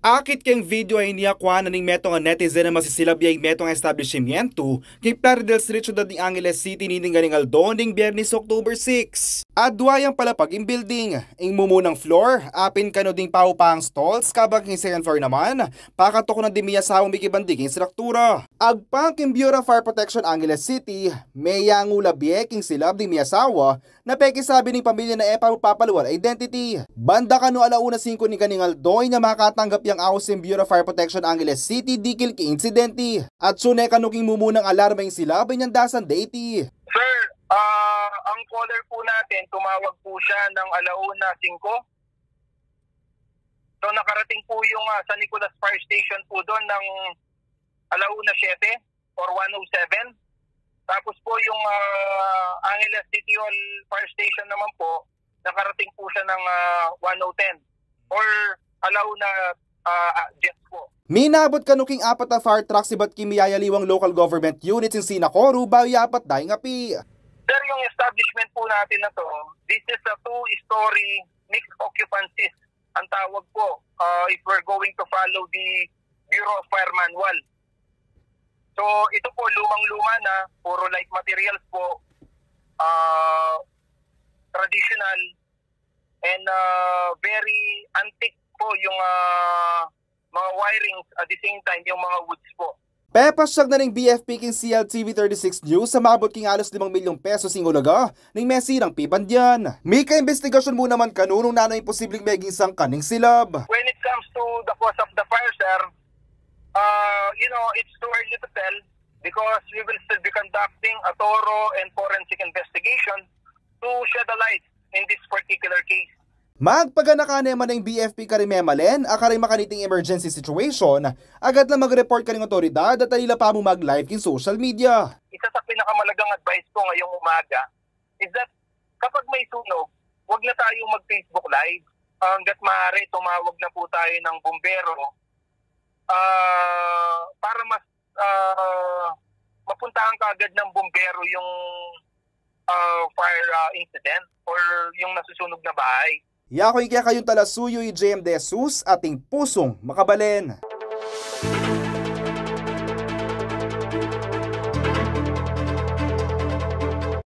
Akit keng video ay niyakwa na ning metong nga netizen na masisilabiyay metong establishmento kay Plaridel Street syudad ng Angeles City nining galing aldo ning Biyernes October 6. Adwayang palapag in building, ing mumunang floor, apin kano ding paupang stalls, kabang king second floor naman, pakatok na dimiya sa akong bikibandiging struktura. Agpang king Bureau of Fire Protection Angeles City, may yangulabye king silab di miyasawa, na peki sabi ng pamilya na papaluwal identity. Banda kano alauna 5 ni ganing aldoy na makatanggap yang aos ng Bureau of Fire Protection Angeles City dikil ki insidente. At sune kanuking mumunang alarma yung silabay niyang dasan deity. Sir, ang caller po natin, tumawag po siya ng alauna 5. So nakarating po yung San Nicolas Fire Station po doon ng alauna 7 or 107. Tapos po yung Angeles City Hall Fire Station naman po, nakarating po siya ng 1010 or alauna jets po. Minabot kanuking 4 na fire trucks iba't kimiyayaliwang local government units in Sinacoru bawi apat dahing api. Sir, yung establishment po natin na to, this is a 2-story mixed occupancies ang tawag po if we're going to follow the Bureau of Fire Manual. So ito po lumang-luma na, puro light materials po, traditional and very antique po yung mga wirings, at the same time yung mga woods po. Pepasyag na ng BFP king CLTV 36 News sa mabot king alos 5 milyong pesos ing ulaga ng mesirang pibandyan. May ka-investigasyon mo naman kanunong nanay posibleng meging sangkaning silab. When it comes to the cause of the fire, sir, it's too early to tell because we will still be conducting a thorough and forensic investigation to shed a light in this particular case. Magpagana naman ng BFP karimemalen, akaray makaniting emergency situation, agad na mag-report ka ng otoridad at alila pa mo mag-live in social media. Isa sa pinakamalagang advice ko ngayong umaga is that kapag may sunog, huwag na tayong mag-Facebook live. Hanggat maaari, tumawag na po tayo ng bumbero para mas mapuntahan ka agad ng bumbero yung fire incident or yung nasusunog na bahay. Yakoy kaya kayong talasuyo i JM De Jesus ating pusong makabalen.